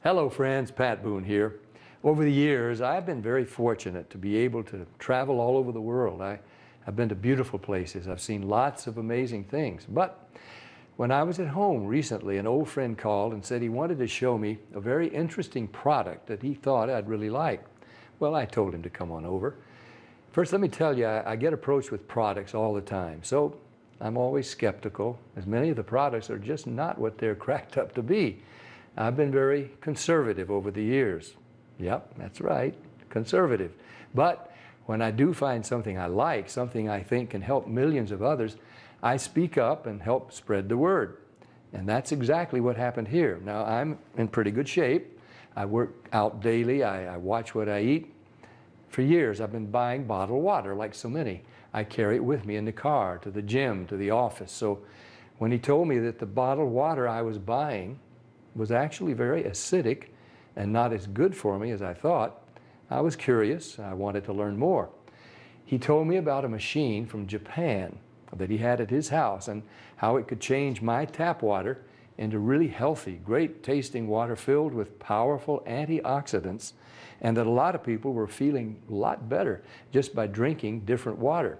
Hello friends, Pat Boone here. Over the years, I've been very fortunate to be able to travel all over the world. I've been to beautiful places. I've seen lots of amazing things. But when I was at home recently, an old friend called and said he wanted to show me a very interesting product that he thought I'd really like. Well, I told him to come on over. First, let me tell you, I get approached with products all the time. So I'm always skeptical, as many of the products are just not what they're cracked up to be. I've been very conservative over the years. Yep, that's right, conservative. But when I do find something I like, something I think can help millions of others, I speak up and help spread the word. And that's exactly what happened here. Now, I'm in pretty good shape. I work out daily. I watch what I eat. For years, I've been buying bottled water, like so many. I carry it with me in the car, to the gym, to the office. So when he told me that the bottled water I was buying was actually very acidic and not as good for me as I thought, I was curious. I wanted to learn more. He told me about a machine from Japan that he had at his house and how it could change my tap water into really healthy, great tasting water filled with powerful antioxidants, and that a lot of people were feeling a lot better just by drinking different water.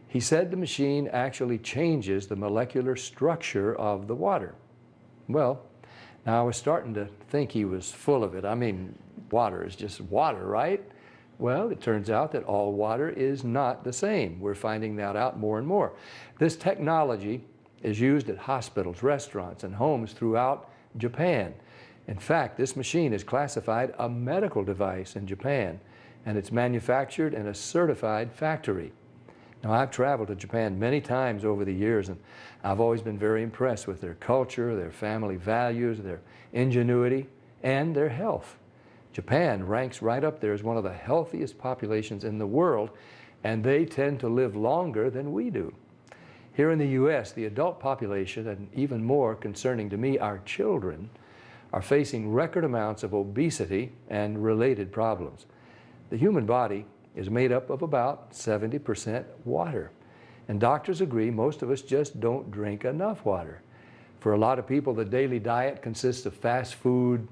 He said the machine actually changes the molecular structure of the water. Well, now I was starting to think he was full of it. I mean, water is just water, right? Well, it turns out that all water is not the same. We're finding that out more and more. This technology is used at hospitals, restaurants, and homes throughout Japan. In fact, this machine is classified a medical device in Japan, and it's manufactured in a certified factory. Now, I've traveled to Japan many times over the years, and I've always been very impressed with their culture, their family values, their ingenuity, and their health. Japan ranks right up there as one of the healthiest populations in the world, and they tend to live longer than we do. Here in the U.S., the adult population, and even more concerning to me, our children, are facing record amounts of obesity and related problems. The human body is made up of about 70% water. And doctors agree most of us just don't drink enough water. For a lot of people, the daily diet consists of fast food,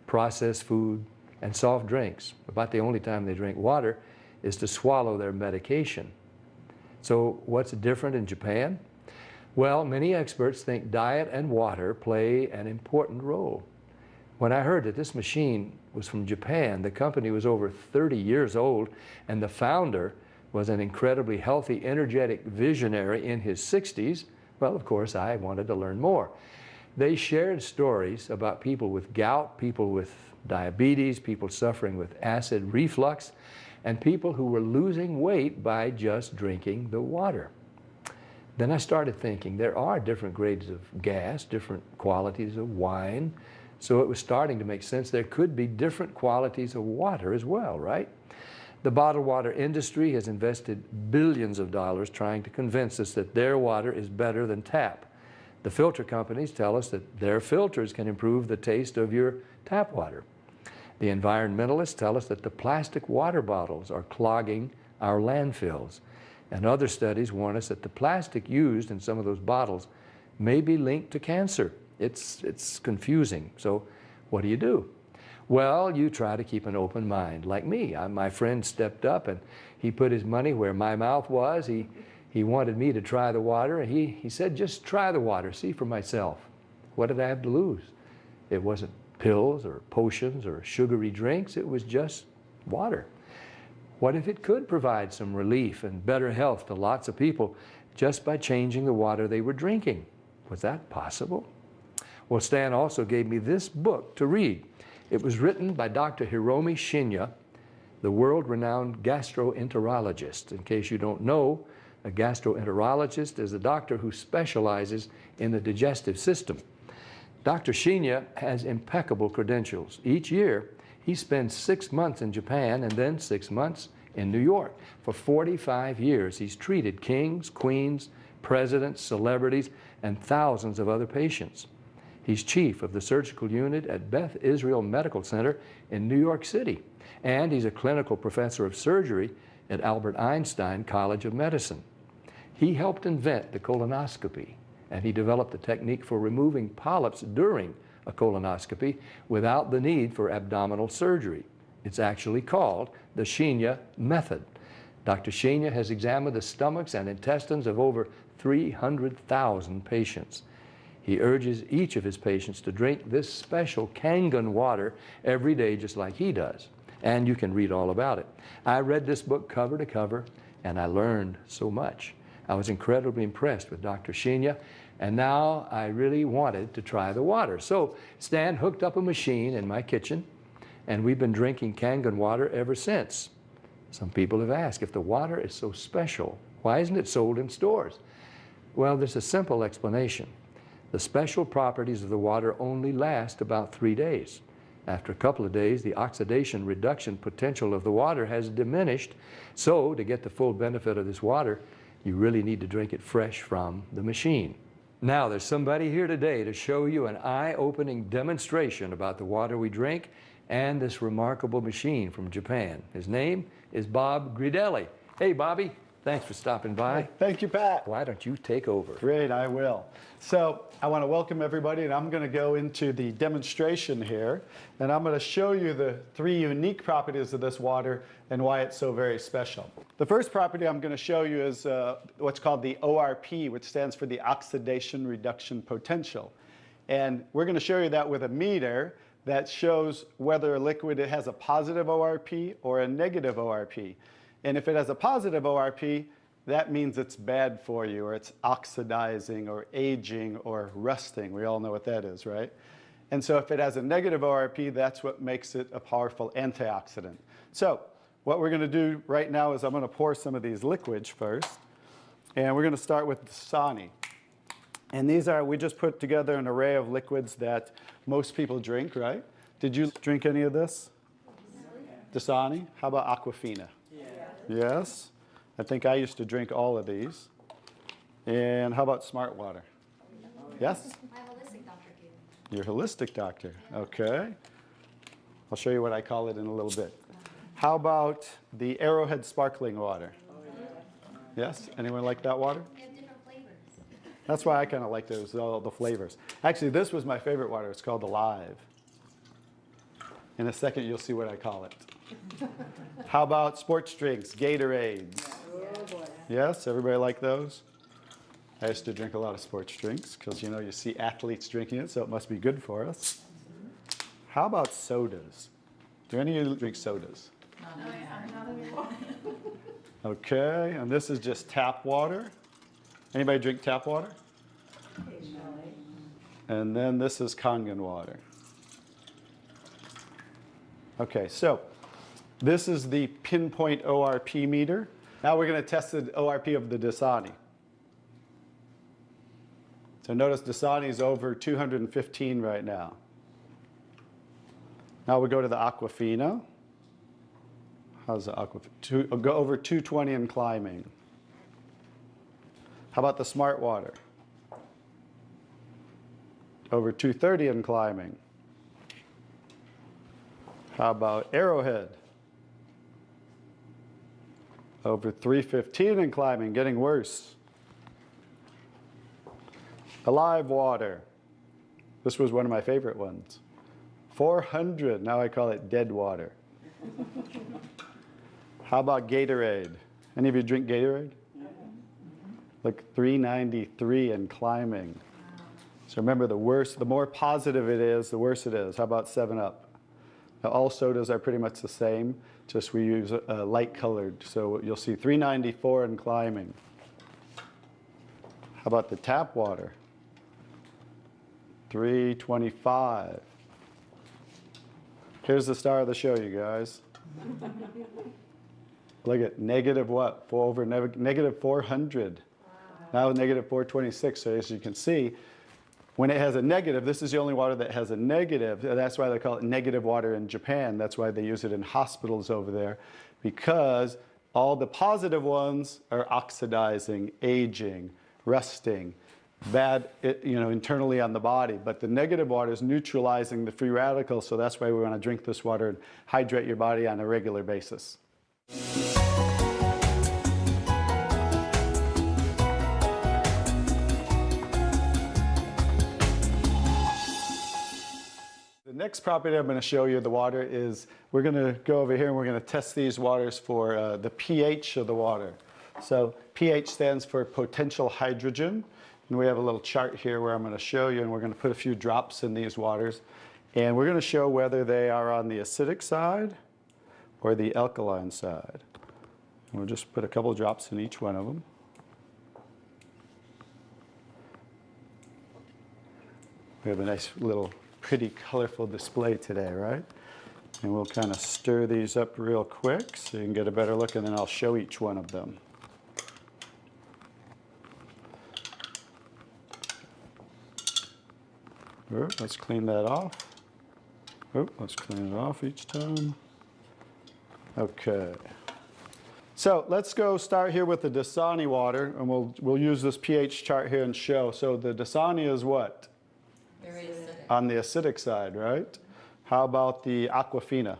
processed food, and soft drinks. About the only time they drink water is to swallow their medication. So what's different in Japan? Well, many experts think diet and water play an important role. When I heard that this machine was from Japan, the company was over 30 years old, and the founder was an incredibly healthy, energetic visionary in his 60s, well, of course, I wanted to learn more. They shared stories about people with gout, people with diabetes, people suffering with acid reflux, and people who were losing weight by just drinking the water. Then I started thinking there are different grades of gas, different qualities of wine, so it was starting to make sense there could be different qualities of water as well, right? The bottled water industry has invested billions of dollars trying to convince us that their water is better than tap. The filter companies tell us that their filters can improve the taste of your tap water. The environmentalists tell us that the plastic water bottles are clogging our landfills. And other studies warn us that the plastic used in some of those bottles may be linked to cancer. It's confusing. So what do? Well, you try to keep an open mind. Like me, my friend stepped up and he put his money where my mouth was. He wanted me to try the water, and he said, just try the water, see for myself. What did I have to lose? It wasn't pills or potions or sugary drinks. It was just water. What if it could provide some relief and better health to lots of people just by changing the water they were drinking? Was that possible? Well, Stan also gave me this book to read. It was written by Dr. Hiromi Shinya, the world-renowned gastroenterologist. In case you don't know, a gastroenterologist is a doctor who specializes in the digestive system. Dr. Shinya has impeccable credentials. Each year, he spends 6 months in Japan and then 6 months in New York. For 45 years, he's treated kings, queens, presidents, celebrities, and thousands of other patients. He's chief of the surgical unit at Beth Israel Medical Center in New York City, and he's a clinical professor of surgery at Albert Einstein College of Medicine. He helped invent the colonoscopy, and he developed a technique for removing polyps during a colonoscopy without the need for abdominal surgery. It's actually called the Shenya method. Dr. Shenya has examined the stomachs and intestines of over 300,000 patients. He urges each of his patients to drink this special Kangen water every day, just like he does. And you can read all about it. I read this book cover to cover, and I learned so much. I was incredibly impressed with Dr. Shenya, and now I really wanted to try the water. So Stan hooked up a machine in my kitchen, and we've been drinking Kangen water ever since. Some people have asked, if the water is so special, why isn't it sold in stores? Well, there's a simple explanation. The special properties of the water only last about 3 days. After a couple of days, the oxidation reduction potential of the water has diminished. So to get the full benefit of this water, you really need to drink it fresh from the machine. Now, there's somebody here today to show you an eye-opening demonstration about the water we drink and this remarkable machine from Japan. His name is Bob Gridelli. Hey, Bobby. Thanks for stopping by. Thank you, Pat. Why don't you take over? Great, I will. So I want to welcome everybody, and I'm going to go into the demonstration here, and I'm going to show you the 3 unique properties of this water and why it's so very special. The first property I'm going to show you is what's called the ORP, which stands for the oxidation reduction potential. And we're going to show you that with a meter that shows whether a liquid has a positive ORP or a negative ORP. And if it has a positive ORP, that means it's bad for you, or it's oxidizing, or aging, or rusting. We all know what that is, right? And so if it has a negative ORP, that's what makes it a powerful antioxidant. So what we're going to do right now is I'm going to pour some of these liquids first. And we're going to start with Dasani. And these are, we just put together an array of liquids that most people drink, right? Did you drink any of this? Dasani? How about Aquafina? Yes. I think I used to drink all of these. And how about Smart Water? Yes? My holistic doctor gave it. Your holistic doctor. Okay. I'll show you what I call it in a little bit. How about the Arrowhead Sparkling Water? Yes? Anyone like that water? They have different flavors. That's why I kind of like those, all the flavors. Actually, this was my favorite water. It's called Alive. In a second, you'll see what I call it. How about sports drinks, Gatorades? Yes, everybody like those? I used to drink a lot of sports drinks because, you know, you see athletes drinking it, so it must be good for us. How about sodas? Do any of you drink sodas? Okay, and this is just tap water. Anybody drink tap water? Occasionally. And then this is Kangen water. Okay, so this is the pinpoint ORP meter. Now we're going to test the ORP of the Dasani. So notice Dasani is over 215 right now. Now we go to the Aquafina. How's the Aquafina? Go over 220 and climbing. How about the Smart Water? Over 230 and climbing. How about Arrowhead? Over 315 and climbing, getting worse. Alive Water. This was one of my favorite ones. 400, now I call it dead water. How about Gatorade? Any of you drink Gatorade? Like 393 and climbing. So remember, the worse, the more positive it is, the worse it is. How about 7-Up? Now, all sodas are pretty much the same, just we use light colored. So you'll see 394 and climbing. How about the tap water? 325. Here's the star of the show, you guys. Look at negative what? Over negative 400. Now negative 426. So as you can see, when it has a negative, this is the only water that has a negative. That's why they call it negative water in Japan. That's why they use it in hospitals over there, because all the positive ones are oxidizing, aging, rusting, bad, internally on the body. But the negative water is neutralizing the free radicals, so that's why we want to drink this water and hydrate your body on a regular basis. next property I'm going to show you the water is, we're going to go over here and we're going to test these waters for the pH of the water. So pH stands for potential hydrogen. And we have a little chart here where I'm going to show you, and we're going to put a few drops in these waters. And we're going to show whether they are on the acidic side or the alkaline side. And we'll just put a couple drops in each one of them. We have a nice little pretty colorful display today, right? And we'll kind of stir these up real quick so you can get a better look, and then I'll show each one of them. Let's clean that off. Let's clean it off each time. Okay. So let's go start here with the Dasani water, and we'll use this pH chart here and show. So the Dasani is what? Very acidic. On the acidic side, right? How about the Aquafina?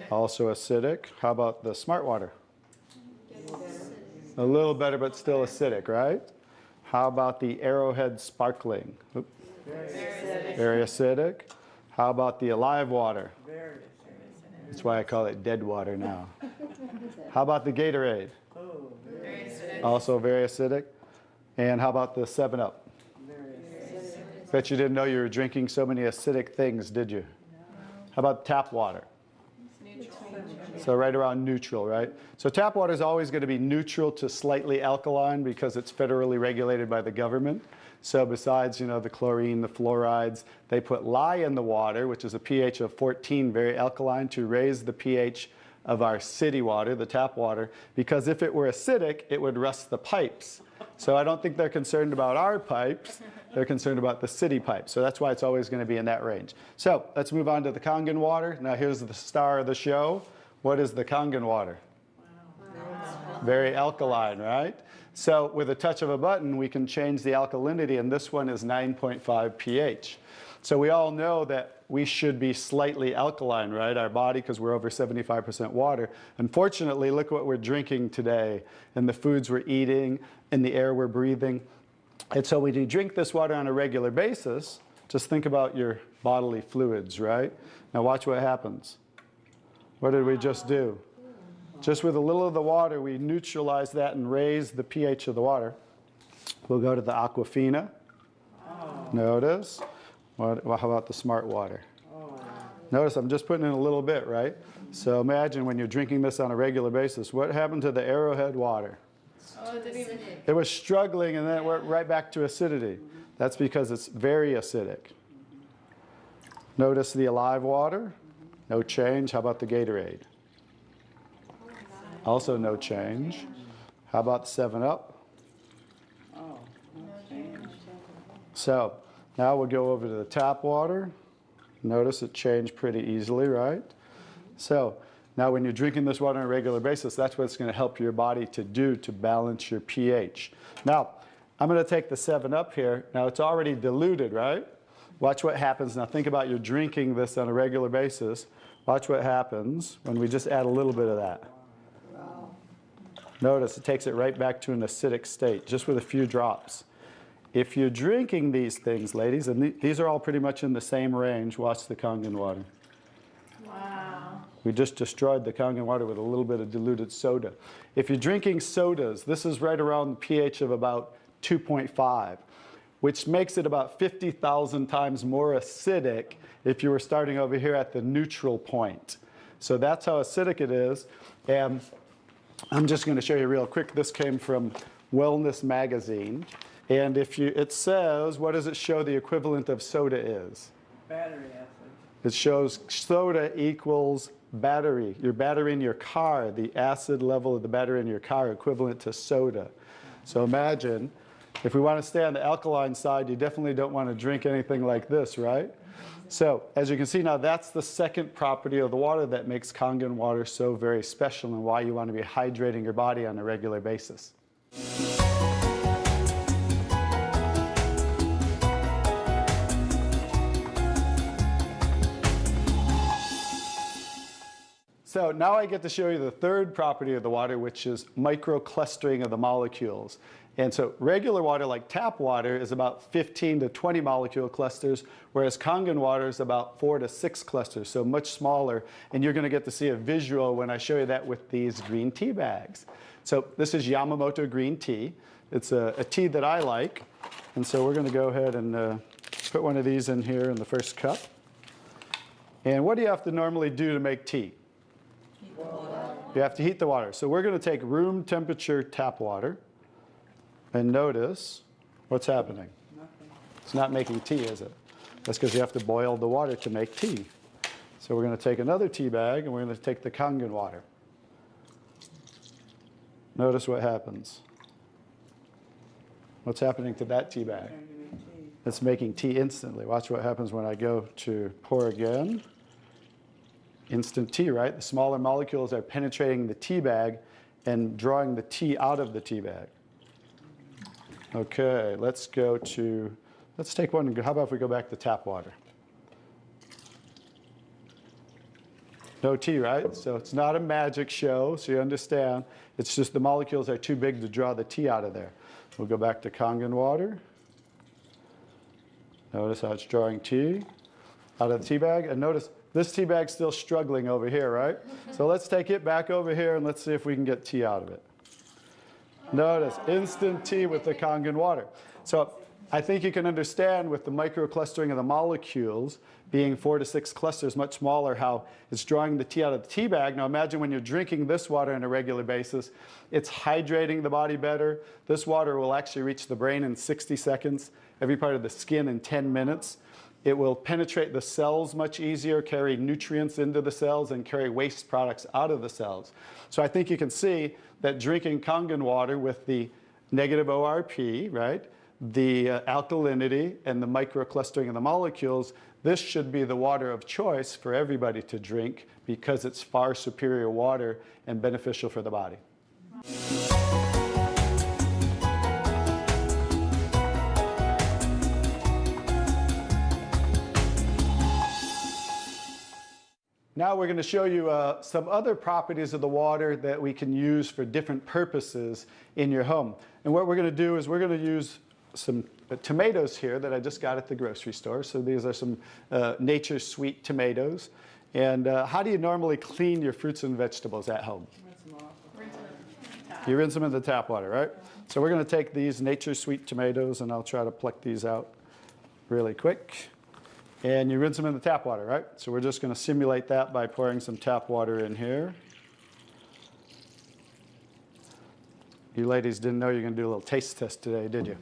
Also acidic. How about the Smart Water? A little better, but still acidic, right? How about the Arrowhead Sparkling? Very acidic. How about the Alive Water? That's why I call it dead water now. How about the Gatorade? Very acidic. Also very acidic. And how about the 7-Up? Bet you didn't know you were drinking so many acidic things, did you? How about tap water? So right around neutral, right? So tap water is always going to be neutral to slightly alkaline because it's federally regulated by the government. So besides, the chlorine, the fluorides, they put lye in the water, which is a pH of 14, very alkaline, to raise the pH of our city water, the tap water, because if it were acidic, it would rust the pipes. So I don't think they're concerned about our pipes. They're concerned about the city pipes. So that's why it's always going to be in that range. So let's move on to the Kangen water. Now here's the star of the show. What is the Kangen water? Wow. Very alkaline, right? So with a touch of a button, we can change the alkalinity, and this one is 9.5 pH. So we all know that we should be slightly alkaline, right? Our body, because we're over 75% water. Unfortunately, look what we're drinking today, and the foods we're eating, and the air we're breathing. And so when you drink this water on a regular basis, just think about your bodily fluids, right? Now watch what happens. What did we just do? Just with a little of the water, we neutralize that and raise the pH of the water. We'll go to the Aquafina. Notice. How about the Smart Water? Notice I'm just putting in a little bit, right? So imagine when you're drinking this on a regular basis, what happened to the Arrowhead water? It was struggling, and then it went right back to acidity. That's because it's very acidic. Notice the Alive Water. No change. How about the Gatorade? Also no change. How about the 7-Up? So now we'll go over to the tap water. Notice it changed pretty easily, right? So now when you're drinking this water on a regular basis, that's what it's going to help your body to do to balance your pH. Now, I'm going to take the 7-Up here. Now it's already diluted, right? Watch what happens. Now think about you're drinking this on a regular basis. Watch what happens when we just add a little bit of that. Notice it takes it right back to an acidic state, just with a few drops. If you're drinking these things, ladies, and these are all pretty much in the same range, watch the Kangen water. Wow. We just destroyed the Kangen water with a little bit of diluted soda. If you're drinking sodas, this is right around the pH of about 2.5, which makes it about 50,000 times more acidic if you were starting over here at the neutral point. So that's how acidic it is. And I'm just going to show you real quick. This came from Wellness Magazine. And it says, what does it show the equivalent of soda is? Battery acid. It shows soda equals battery. Your battery in your car, the acid level of the battery in your car equivalent to soda. So imagine, if we want to stay on the alkaline side, you definitely don't want to drink anything like this, right? So as you can see now, that's the second property of the water that makes Kangen water so very special and why you want to be hydrating your body on a regular basis. So now I get to show you the third property of the water, which is microclustering of the molecules. And so regular water, like tap water, is about 15 to 20 molecule clusters, whereas Kangen water is about 4 to 6 clusters, so much smaller. And you're going to get to see a visual when I show you that with these green tea bags. So this is Yamamoto green tea. It's a tea that I like. And so we're going to go ahead and put one of these in here in the first cup. And what do you have to normally do to make tea? You have to heat the water. So we're going to take room temperature tap water. And notice what's happening. It's not making tea, is it? That's because you have to boil the water to make tea. So we're going to take another tea bag, and we're going to take the Kangen water. Notice what happens. What's happening to that tea bag? It's making tea instantly. Watch what happens when I go to pour again. Instant tea, right? The smaller molecules are penetrating the tea bag and drawing the tea out of the tea bag. Okay, let's take one. How about if we go back to tap water? No tea, right? So it's not a magic show, so you understand. It's just the molecules are too big to draw the tea out of there. We'll go back to Kangen water. Notice how it's drawing tea out of the tea bag. And notice this tea bag's still struggling over here, right? So let's take it back over here and let's see if we can get tea out of it. Notice instant tea with the Kangen water. So I think you can understand with the microclustering of the molecules being 4 to 6 clusters, much smaller, how it's drawing the tea out of the tea bag. Now imagine when you're drinking this water on a regular basis, it's hydrating the body better. This water will actually reach the brain in 60 seconds, every part of the skin in 10 minutes. It will penetrate the cells much easier, carry nutrients into the cells, and carry waste products out of the cells. So I think you can see that drinking Kangen water with the negative ORP, right, the alkalinity, and the microclustering of the molecules, this should be the water of choice for everybody to drink because it's far superior water and beneficial for the body. Now we're going to show you some other properties of the water that we can use for different purposes in your home. And what we're going to do is we're going to use some tomatoes here that I just got at the grocery store. So these are some Nature's Sweet tomatoes. And how do you normally clean your fruits and vegetables at home? You rinse them in the tap water, right? So we're going to take these Nature's Sweet tomatoes, and I'll try to pluck these out really quick. And you rinse them in the tap water, right? So we're just going to simulate that by pouring some tap water in here. You ladies didn't know you were going to do a little taste test today, did you?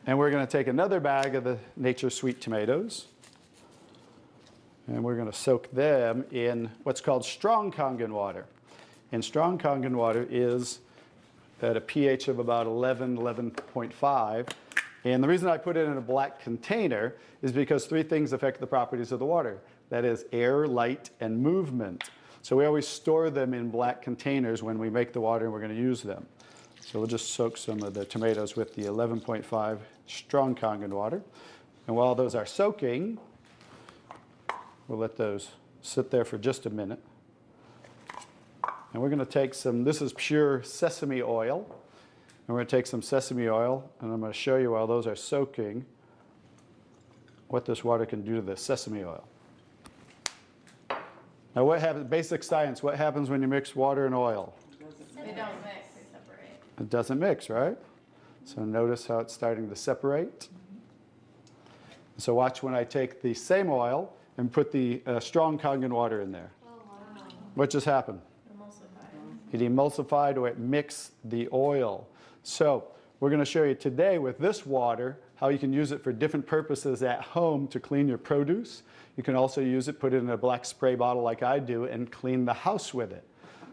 And we're going to take another bag of the Nature's Sweet tomatoes. And we're going to soak them in what's called strong Kangen water. And strong Kangen water is at a pH of about 11, 11.5. And the reason I put it in a black container is because 3 things affect the properties of the water. That is air, light, and movement. So we always store them in black containers when we make the water and we're going to use them. So we'll just soak some of the tomatoes with the 11.5 strong Kangen water. And while those are soaking, we'll let those sit there for just a minute. And we're going to take some, this is pure sesame oil. And we're going to take some sesame oil, and I'm going to show you while those are soaking what this water can do to the sesame oil. Now what happens, basic science, what happens when you mix water and oil? They don't mix, they separate. It doesn't mix, right? So notice how it's starting to separate. So watch when I take the same oil and put the strong Kangen water in there. Oh, wow. What just happened? Emulsified. It emulsified or it mixed the oil. So we're going to show you today with this water how you can use it for different purposes at home to clean your produce. You can also use it, put it in a black spray bottle like I do, and clean the house with it.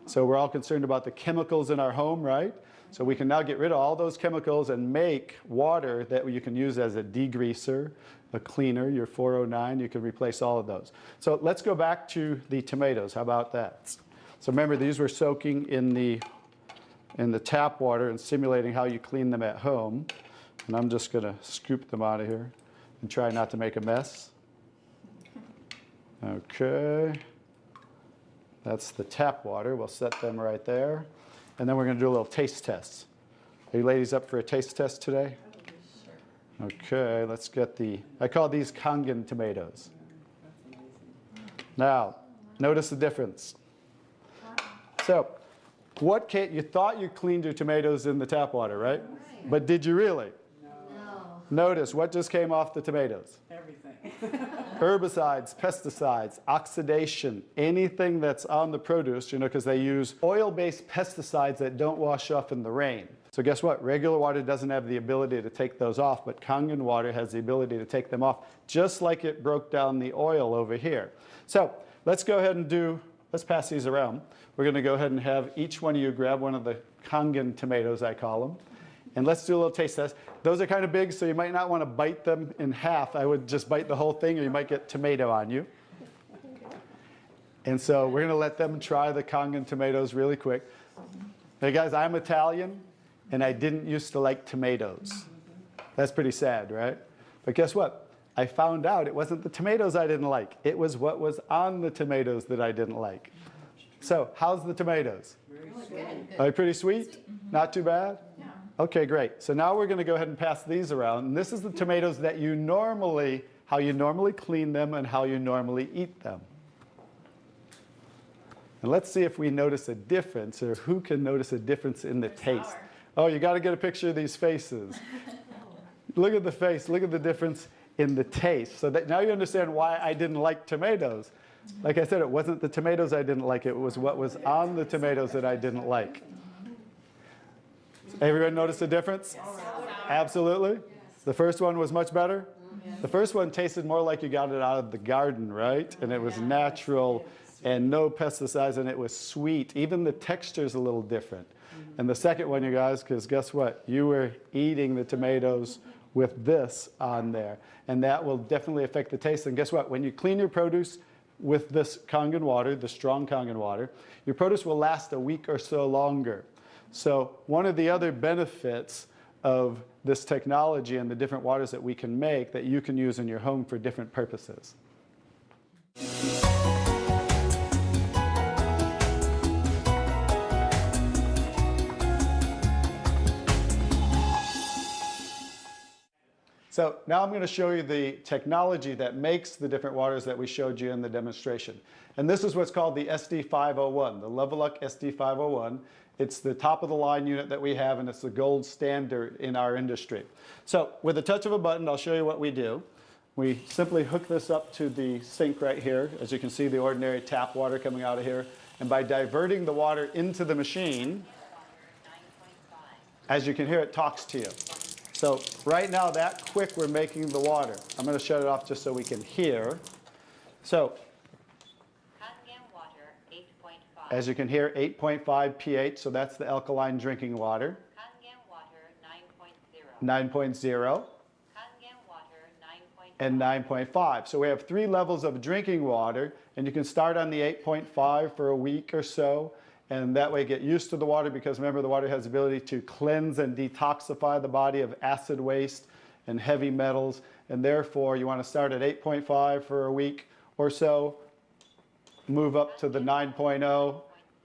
So we're all concerned about the chemicals in our home, right? So we can now get rid of all those chemicals and make water that you can use as a degreaser, a cleaner, your 409. You can replace all of those. So let's go back to the tomatoes. How about that? So remember, these were soaking in the tap water and simulating how you clean them at home. And I'm just going to scoop them out of here and try not to make a mess. Okay. That's the tap water. We'll set them right there. And then we're going to do a little taste test. Are you ladies up for a taste test today? Okay, let's get I call these Kangen tomatoes. Now, notice the difference. So, you thought you cleaned your tomatoes in the tap water, right? But did you really? No. Notice what just came off the tomatoes. Everything. Herbicides, pesticides, oxidation, anything that's on the produce, because they use oil-based pesticides that don't wash off in the rain. So guess what? Regular water doesn't have the ability to take those off, but Kangen water has the ability to take them off, just like it broke down the oil over here. So let's go ahead and let's pass these around. We're going to go ahead and have each one of you grab one of the Kangen tomatoes, I call them. And let's do a little taste test. Those are kind of big, so you might not want to bite them in half. I would just bite the whole thing, or you might get tomato on you. And so we're going to let them try the Kangen tomatoes really quick. Hey guys, I'm Italian, and I didn't used to like tomatoes. That's pretty sad, right? But guess what? I found out it wasn't the tomatoes I didn't like. It was what was on the tomatoes that I didn't like. So how's the tomatoes? Are they pretty sweet? Not too bad? Yeah. Okay, great. So now we're going to go ahead and pass these around. And this is the tomatoes that how you normally clean them and how you normally eat them. And let's see if we notice a difference, or who can notice a difference in the taste. Sour. Oh, you got to get a picture of these faces. Look at the face. Look at the difference in the taste. So that now you understand why I didn't like tomatoes. Like I said, it wasn't the tomatoes I didn't like. It was what was on the tomatoes that I didn't like. Everyone notice the difference? Absolutely. The first one was much better. The first one tasted more like you got it out of the garden, right? And it was natural and no pesticides, and it was sweet. Even the texture's a little different. And the second one, you guys, because guess what? You were eating the tomatoes with this on there. And that will definitely affect the taste. And guess what? When you clean your produce with this Kangen water, the strong Kangen water, your produce will last a week or so longer. So one of the other benefits of this technology and the different waters that we can make that you can use in your home for different purposes. So now I'm going to show you the technology that makes the different waters that we showed you in the demonstration. And this is what's called the SD501, the Leveluk SD501. It's the top of the line unit that we have, and it's the gold standard in our industry. So with a touch of a button, I'll show you what we do. We simply hook this up to the sink right here. As you can see, the ordinary tap water coming out of here. And by diverting the water into the machine, as you can hear, it talks to you. So right now, that quick, we're making the water. I'm going to shut it off just so we can hear. So Kangen water, 8.5. as you can hear, 8.5 pH, so that's the alkaline drinking water. Kangen water, 9.0. 9.0 Kangen water, 9.5. and 9.5. So we have 3 levels of drinking water, and you can start on the 8.5 for a week or so. And that way get used to the water, because remember, the water has the ability to cleanse and detoxify the body of acid waste and heavy metals. And therefore, you want to start at 8.5 for a week or so, move up to the 9.0,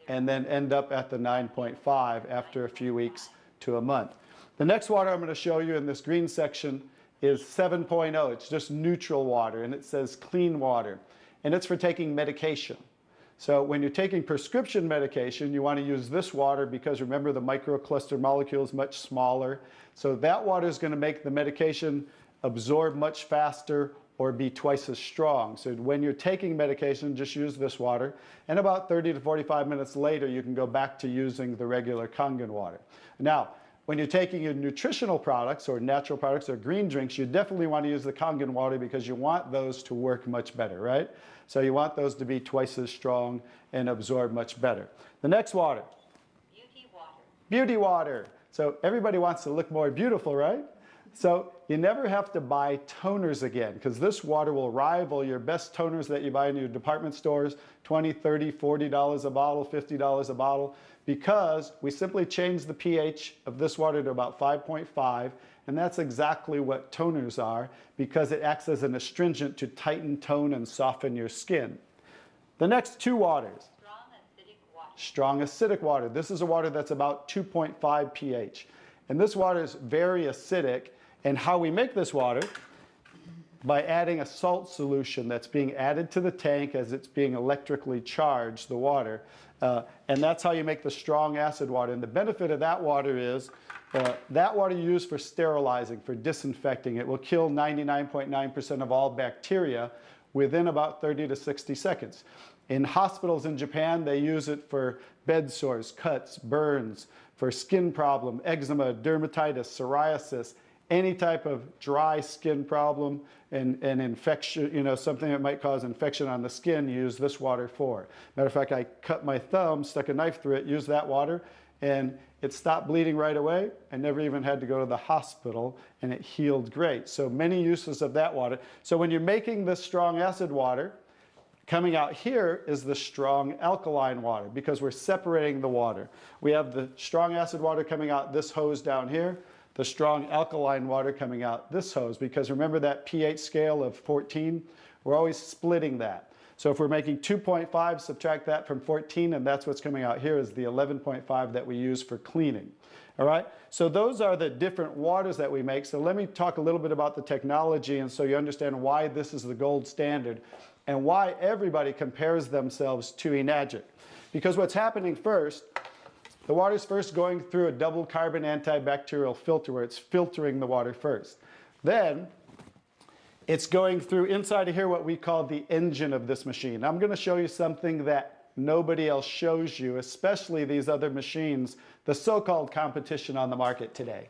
and then end up at the 9.5 after a few weeks to a month. The next water I'm going to show you in this green section is 7.0. It's just neutral water, and it says clean water. And it's for taking medication. So when you're taking prescription medication, you want to use this water because remember, the microcluster molecule is much smaller. So that water is going to make the medication absorb much faster or be twice as strong. So when you're taking medication, just use this water. And about 30 to 45 minutes later, you can go back to using the regular Kangen water. Now, when you're taking your nutritional products or natural products or green drinks, you definitely want to use the Kangen water because you want those to work much better, right? So you want those to be twice as strong and absorb much better. The next water. Beauty water. Beauty water. So everybody wants to look more beautiful, right? So you never have to buy toners again, because this water will rival your best toners that you buy in your department stores, $20, $30, $40 a bottle, $50 a bottle, because we simply change the pH of this water to about 5.5, and that's exactly what toners are, because it acts as an astringent to tighten, tone, and soften your skin. The next 2 waters. Strong strong acidic water. This is a water that's about 2.5 pH. And this water is very acidic. And how we make this water? By adding a salt solution that's being added to the tank as it's being electrically charged, the water. And that's how you make the strong acid water. And the benefit of that water is that water you use for sterilizing, for disinfecting. It will kill 99.9% of all bacteria within about 30 to 60 seconds. In hospitals in Japan, they use it for bed sores, cuts, burns, for skin problem, eczema, dermatitis, psoriasis, any type of dry skin problem and infection, you know, something that might cause infection on the skin, use this water for. Matter of fact, I cut my thumb, stuck a knife through it, used that water, and it stopped bleeding right away. I never even had to go to the hospital, and it healed great. So many uses of that water. So when you're making this strong acid water, coming out here is the strong alkaline water because we're separating the water. We have the strong acid water coming out this hose down here, the strong alkaline water coming out this hose, because remember that pH scale of 14? We're always splitting that. So if we're making 2.5, subtract that from 14, and that's what's coming out here is the 11.5 that we use for cleaning. All right? So those are the different waters that we make. So let me talk a little bit about the technology, and so you understand why this is the gold standard and why everybody compares themselves to Enagic. Because what's happening first, the water's first going through a double carbon antibacterial filter where it's filtering the water first. Then it's going through inside of here what we call the engine of this machine. I'm going to show you something that nobody else shows you, especially these other machines, the so-called competition on the market today.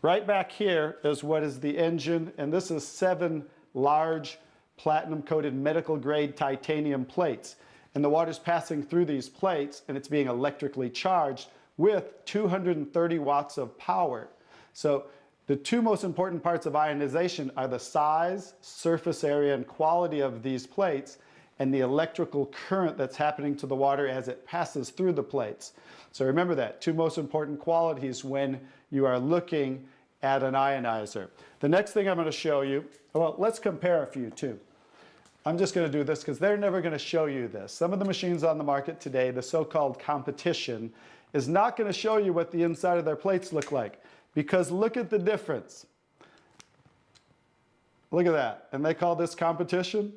Right back here is what is the engine, and this is 7 large platinum-coated medical-grade titanium plates. And the water's passing through these plates, and it's being electrically charged with 230 watts of power. So the two most important parts of ionization are the size, surface area, and quality of these plates, and the electrical current that's happening to the water as it passes through the plates. So remember that, 2 most important qualities when you are looking at an ionizer. The next thing I'm going to show you, well, let's compare a few too. I'm just going to do this because they're never going to show you this. Some of the machines on the market today, the so-called competition, is not going to show you what the inside of their plates look like. Because look at the difference. Look at that. And they call this competition?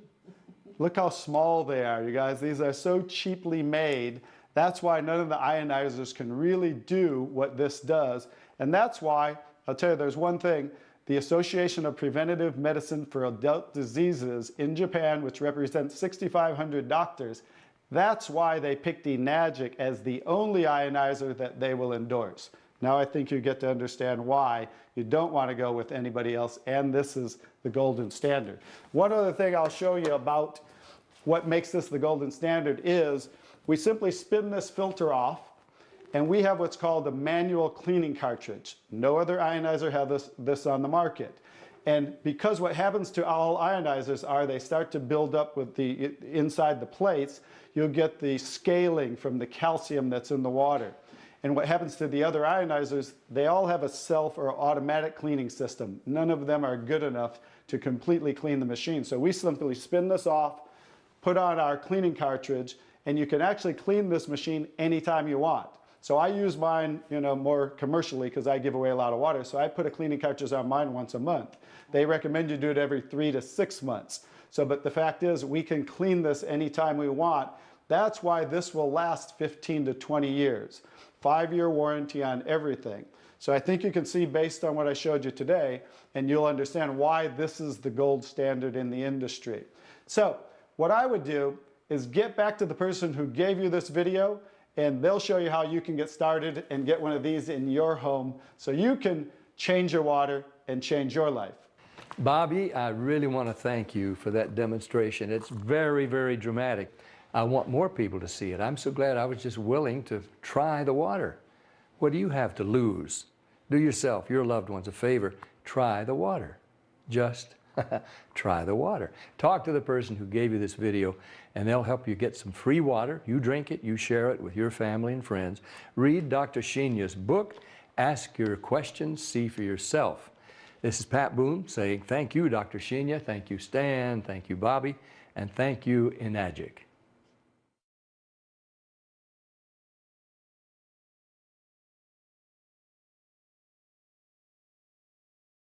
Look how small they are, you guys. These are so cheaply made. That's why none of the ionizers can really do what this does. And that's why, I'll tell you, there's one thing. The Association of Preventive Medicine for Adult Diseases in Japan, which represents 6,500 doctors, that's why they picked Enagic as the only ionizer that they will endorse. Now I think you get to understand why you don't want to go with anybody else, and this is the golden standard. One other thing I'll show you about what makes this the golden standard is we simply spin this filter off, and we have what's called a manual cleaning cartridge. No other ionizer has this on the market. And because what happens to all ionizers are they start to build up with the inside the plates, you'll get the scaling from the calcium that's in the water. And what happens to the other ionizers, they all have a self or automatic cleaning system. None of them are good enough to completely clean the machine. So we simply spin this off, put on our cleaning cartridge, and you can actually clean this machine anytime you want. So I use mine, you know, more commercially because I give away a lot of water. So I put a cleaning cartridge on mine once a month. They recommend you do it every 3 to 6 months. So, but the fact is we can clean this anytime we want. That's why this will last 15 to 20 years. 5-year warranty on everything. So I think you can see based on what I showed you today, and you'll understand why this is the gold standard in the industry. So what I would do is get back to the person who gave you this video, and they'll show you how you can get started and get one of these in your home so you can change your water and change your life. Bobby, I really want to thank you for that demonstration. It's very, very dramatic. I want more people to see it. I'm so glad I was just willing to try the water. What do you have to lose? Do yourself, your loved ones a favor. Try the water. Just try the water. Talk to the person who gave you this video, and they'll help you get some free water. You drink it, you share it with your family and friends. Read Dr. Shinyu's book. Ask your questions, see for yourself. This is Pat Boone saying thank you, Dr. Shinya. Thank you, Stan. Thank you, Bobby. And thank you, Enagic.